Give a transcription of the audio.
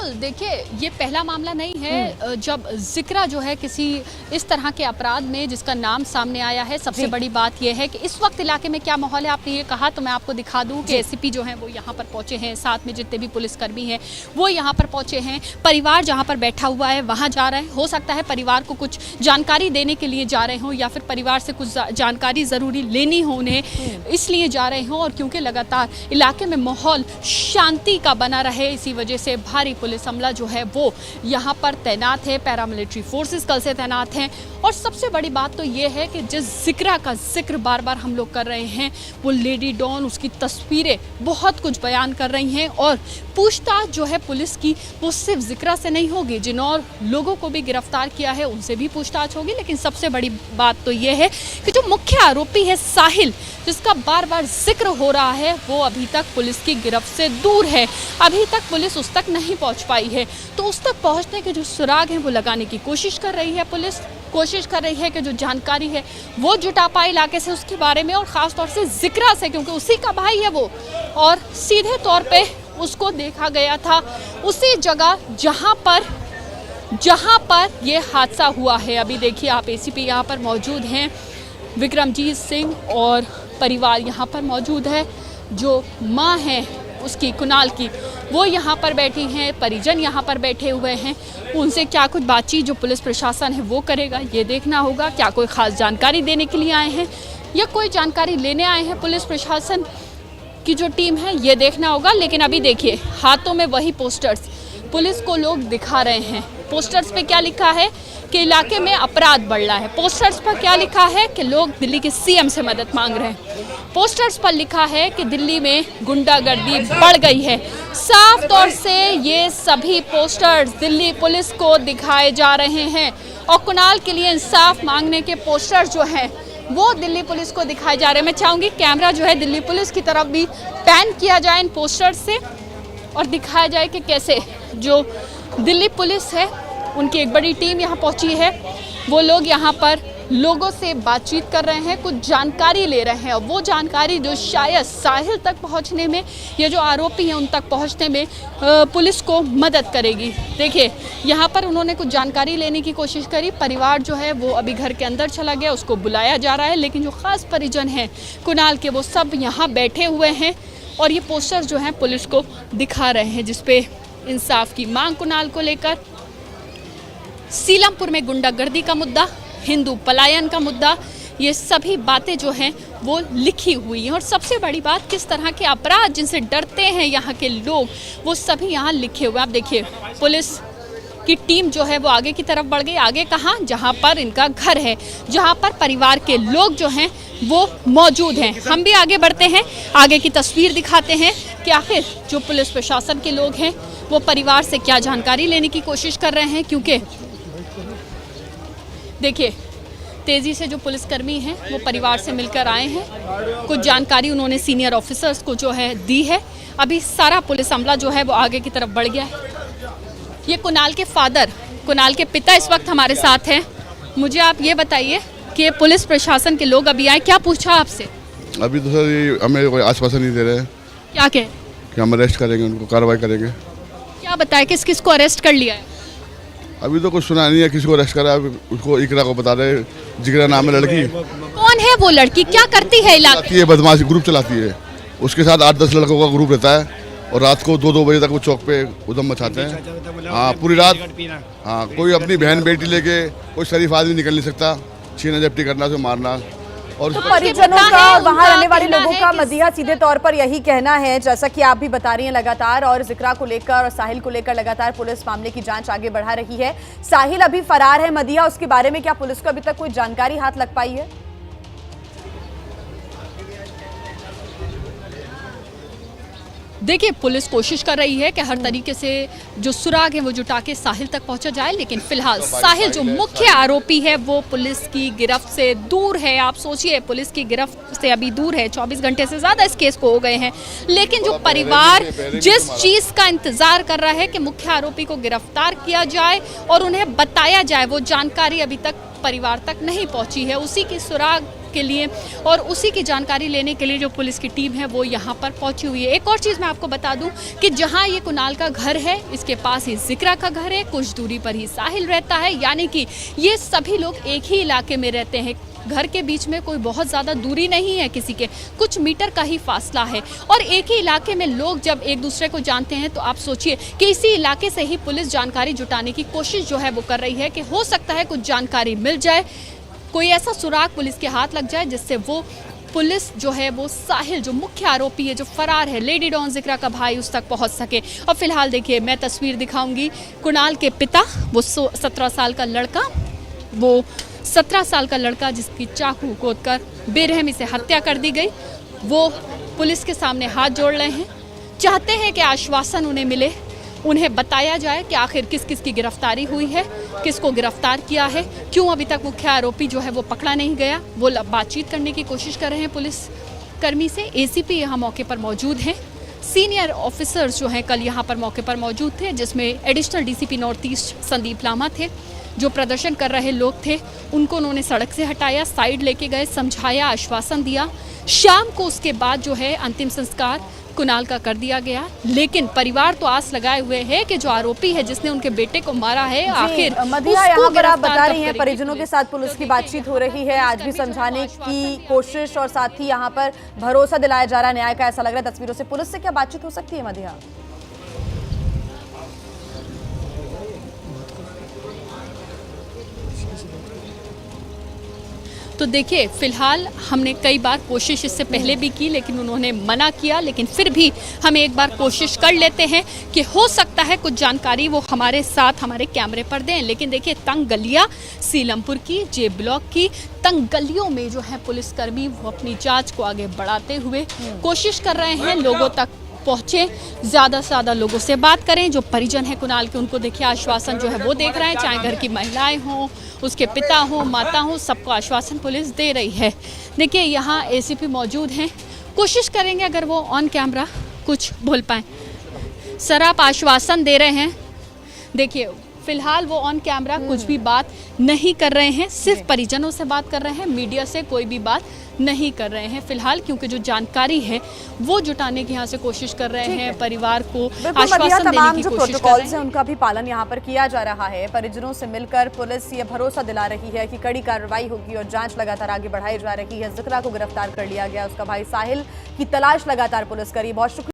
बिल्कुल, देखिए ये पहला मामला नहीं है जब जिक्रा जो है किसी इस तरह के अपराध में जिसका नाम सामने आया है। सबसे बड़ी बात यह है कि इस वक्त इलाके में क्या माहौल है, आपने ये कहा तो मैं आपको दिखा दूं कि एसीपी जो है वो यहाँ पर पहुंचे हैं, साथ में जितने भी पुलिसकर्मी हैं वो यहाँ पर पहुंचे हैं। परिवार जहाँ पर बैठा हुआ है वहाँ जा रहे हैं, हो सकता है परिवार को कुछ जानकारी देने के लिए जा रहे हों या फिर परिवार से कुछ जानकारी ज़रूरी लेनी हो उन्हें, इसलिए जा रहे हों। और क्योंकि लगातार इलाके में माहौल शांति का बना रहे, इसी वजह से भारी पुलिस अमला जो है वो यहाँ पर तैनात है। पैरामिलिट्री फोर्सेस कल से तैनात हैं। और सबसे बड़ी बात तो ये है कि जिस जिक्रा का जिक्र बार बार हम लोग कर रहे हैं वो लेडी डॉन, उसकी तस्वीरें बहुत कुछ बयान कर रही हैं। और पूछताछ जो है पुलिस की वो सिर्फ जिक्रा से नहीं होगी, जिन और लोगों को भी गिरफ्तार किया है उनसे भी पूछताछ होगी। लेकिन सबसे बड़ी बात तो ये है कि जो मुख्य आरोपी है साहिल, जिसका बार बार जिक्र हो रहा है, वो अभी तक पुलिस की गिरफ्त से दूर है। अभी तक पुलिस उस तक नहीं पहुंच पाई है। तो उस तक पहुंचने के जो सुराग हैं वो लगाने की कोशिश कर रही है पुलिस। कोशिश कर रही है कि जो जानकारी है वो जुटा पाए इलाके से उसके बारे में, और ख़ास तौर से जिक्रा से, क्योंकि उसी का भाई है वो। और सीधे तौर पे उसको देखा गया था उसी जगह जहाँ पर ये हादसा हुआ है। अभी देखिए आप, एसीपी यहाँ पर मौजूद हैं, विक्रमजीत सिंह और परिवार यहाँ पर मौजूद है। जो माँ है उसकी, कुणाल की, वो यहाँ पर बैठी हैं, परिजन यहाँ पर बैठे हुए हैं। उनसे क्या कुछ बातचीत जो पुलिस प्रशासन है वो करेगा, ये देखना होगा। क्या कोई ख़ास जानकारी देने के लिए आए हैं या कोई जानकारी लेने आए हैं पुलिस प्रशासन की जो टीम है, ये देखना होगा। लेकिन अभी देखिए हाथों में वही पोस्टर्स पुलिस को लोग दिखा रहे हैं। पोस्टर्स पे क्या लिखा है कि इलाके में अपराध बढ़ रहा है। पोस्टर्स पर क्या लिखा है कि लोग दिल्ली के सीएम से मदद मांग रहे हैं। पोस्टर्स पर लिखा है कि दिल्ली में गुंडागर्दी बढ़ गई है। साफ तौर से ये सभी पोस्टर्स दिल्ली पुलिस को दिखाए जा रहे हैं। और कुणाल के लिए इंसाफ मांगने के पोस्टर्स जो हैं वो दिल्ली पुलिस को दिखाए जा रहे हैं। मैं चाहूँगी कैमरा जो है दिल्ली पुलिस की तरफ भी पैन किया जाए इन पोस्टर्स से और दिखाया जाए कि कैसे जो दिल्ली पुलिस है उनकी एक बड़ी टीम यहाँ पहुँची है। वो लोग यहाँ पर लोगों से बातचीत कर रहे हैं, कुछ जानकारी ले रहे हैं। और वो जानकारी जो शायद साहिल तक पहुँचने में, ये जो आरोपी हैं उन तक पहुँचने में पुलिस को मदद करेगी। देखिए यहाँ पर उन्होंने कुछ जानकारी लेने की कोशिश करी। परिवार जो है वो अभी घर के अंदर चला गया, उसको बुलाया जा रहा है। लेकिन जो ख़ास परिजन हैं कुणाल के, वो सब यहाँ बैठे हुए हैं और ये पोस्टर जो हैं पुलिस को दिखा रहे हैं, जिसपे इंसाफ की मांग कुणाल को लेकर, सीलमपुर में गुंडागर्दी का मुद्दा, हिंदू पलायन का मुद्दा, ये सभी बातें जो हैं वो लिखी हुई हैं। और सबसे बड़ी बात, किस तरह के अपराध जिनसे डरते हैं यहाँ के लोग, वो सभी यहाँ लिखे हुए। आप देखिए पुलिस की टीम जो है वो आगे की तरफ बढ़ गई। आगे कहाँ? जहाँ पर इनका घर है, जहाँ पर परिवार के लोग जो हैं वो मौजूद हैं। हम भी आगे बढ़ते हैं, आगे की तस्वीर दिखाते हैं कि आखिर जो पुलिस प्रशासन के लोग हैं वो परिवार से क्या जानकारी लेने की कोशिश कर रहे हैं। क्योंकि देखिए तेज़ी से जो पुलिसकर्मी हैं वो परिवार से मिलकर आए हैं। कुछ जानकारी उन्होंने सीनियर ऑफिसर्स को जो है दी है। अभी सारा पुलिस अमला जो है वो आगे की तरफ बढ़ गया है। ये कुणाल के फादर, कुणाल के पिता इस वक्त हमारे साथ हैं। मुझे आप ये बताइए कि पुलिस प्रशासन के लोग अभी आए, क्या पूछा आपसे? अभी तो सर ये हमें कोई आश्वासन नहीं दे रहे हैं। क्या कह? कि हम अरेस्ट करेंगे, उनको कार्रवाई करेंगे। क्या बताए किस किस को अरेस्ट कर लिया है? अभी तो कुछ सुना नहीं है किसी को अरेस्ट करा है। उसको इकरा को बता रहे, जिगरा नाम है लड़की। कौन है वो लड़की, क्या करती है इलाके? ये बदमाशी ग्रुप चलाती है। उसके साथ 8-10 लड़कों का ग्रुप रहता है और रात को 2-2 बजे तक वो चौक पे उधम मचाते हैं। हाँ, पूरी रात। हाँ, कोई अपनी बहन बेटी लेके कोई शरीफ आदमी निकल नहीं सकता। छीना झपटी करना, उसे मारना। और तो परिजनों का, वहाँ रहने वाले लोगों का मदीहा सीधे तौर पर यही कहना है, जैसा कि आप भी बता रही हैं लगातार, और जिक्रा को लेकर और साहिल को लेकर लगातार पुलिस मामले की जांच आगे बढ़ा रही है। साहिल अभी फरार है, मदीहा उसके बारे में क्या पुलिस को अभी तक कोई जानकारी हाथ लग पाई है? देखिए पुलिस कोशिश कर रही है कि हर तरीके से जो सुराग है वो जुटा के साहिल तक पहुंचा जाए। लेकिन फिलहाल साहिल जो मुख्य आरोपी है वो पुलिस की गिरफ्त से दूर है। आप सोचिए, पुलिस की गिरफ्त से अभी दूर है। 24 घंटे से ज़्यादा इस केस को हो गए हैं। लेकिन जो परिवार जिस चीज़ का इंतज़ार कर रहा है कि मुख्य आरोपी को गिरफ्तार किया जाए और उन्हें बताया जाए, वो जानकारी अभी तक परिवार तक नहीं पहुंची है। उसी की सुराग के लिए और उसी की जानकारी लेने के लिए जो पुलिस की टीम है वो यहाँ पर पहुंची हुई है। एक और चीज़ मैं आपको बता दूं कि जहाँ ये कुणाल का घर है इसके पास ही जिक्रा का घर है, कुछ दूरी पर ही साहिल रहता है, यानी कि ये सभी लोग एक ही इलाके में रहते हैं। घर के बीच में कोई बहुत ज़्यादा दूरी नहीं है, किसी के कुछ मीटर का ही फासला है और एक ही इलाके में लोग जब एक दूसरे को जानते हैं तो आप सोचिए कि इसी इलाके से ही पुलिस जानकारी जुटाने की कोशिश जो है वो कर रही है कि हो सकता है कुछ जानकारी मिल जाए, कोई ऐसा सुराग पुलिस के हाथ लग जाए जिससे वो पुलिस जो है वो साहिल जो मुख्य आरोपी है, जो फरार है, लेडी डॉन जिक्रा का भाई, उस तक पहुंच सके। और फिलहाल देखिए मैं तस्वीर दिखाऊंगी, कुणाल के पिता वो 17 साल का लड़का, वो 17 साल का लड़का जिसकी चाकू गोदकर बेरहमी से हत्या कर दी गई, वो पुलिस के सामने हाथ जोड़ रहे हैं, चाहते हैं कि आश्वासन उन्हें मिले, उन्हें बताया जाए कि आखिर किस किस की गिरफ्तारी हुई है, किसको गिरफ्तार किया है, क्यों अभी तक मुख्य आरोपी जो है वो पकड़ा नहीं गया। वो बातचीत करने की कोशिश कर रहे हैं पुलिस कर्मी से। एसीपी यहाँ मौके पर मौजूद हैं, सीनियर ऑफिसर्स जो हैं कल यहाँ पर मौके पर मौजूद थे, जिसमें additional DCP north east Sandeep Lama थे। जो प्रदर्शन कर रहे लोग थे उनको उन्होंने सड़क से हटाया, साइड लेके गए, समझाया, आश्वासन दिया। शाम को उसके बाद जो है अंतिम संस्कार कुणाल का कर दिया गया, लेकिन परिवार तो आस लगाए हुए है कि जो आरोपी है जिसने उनके बेटे को मारा है आखिर मदिया, यहाँ पर आप बता रही हैं परिजनों के साथ पुलिस की बातचीत हो रही है, आज भी समझाने की कोशिश और साथ ही यहाँ पर भरोसा दिलाया जा रहा है न्याय का, ऐसा लग रहा है तस्वीरों से। पुलिस से क्या बातचीत हो सकती है मदिया? तो देखिए फिलहाल हमने कई बार कोशिश इससे पहले भी की लेकिन उन्होंने मना किया, लेकिन फिर भी हम एक बार कोशिश कर लेते हैं कि हो सकता है कुछ जानकारी वो हमारे साथ हमारे कैमरे पर दें। लेकिन देखिए तंग गलियां सीलमपुर की, जे ब्लॉक की तंग गलियों में जो है पुलिसकर्मी वो अपनी जांच को आगे बढ़ाते हुए कोशिश कर रहे हैं लोगों तक पहुंचे, ज़्यादा से ज़्यादा लोगों से बात करें। जो परिजन है कुणाल के उनको देखिए आश्वासन जो है वो देख रहे हैं, चाहे घर की महिलाएं हों, उसके पिता हों, माता हों, सबको आश्वासन पुलिस दे रही है। देखिए यहाँ एसीपी मौजूद हैं, कोशिश करेंगे अगर वो ऑन कैमरा कुछ बोल पाएँ। सर आप आश्वासन दे रहे हैं, देखिए फिलहाल वो ऑन कैमरा कुछ भी बात नहीं कर रहे हैं, सिर्फ परिजनों से बात कर रहे हैं, मीडिया से कोई भी बात नहीं कर रहे हैं फिलहाल, क्योंकि जो जानकारी है वो जुटाने की यहाँ से कोशिश कर रहे हैं, परिवार को आश्वासन देने की कोशिश कर रहे हैं। उनका भी पालन यहाँ पर किया जा रहा है। परिजनों से मिलकर पुलिस ये भरोसा दिला रही है कि कड़ी कार्रवाई होगी और जांच लगातार आगे बढ़ाई जा रही है। जिक्रा को गिरफ्तार कर लिया गया, उसका भाई साहिल की तलाश लगातार पुलिस करी। बहुत शुक्रिया।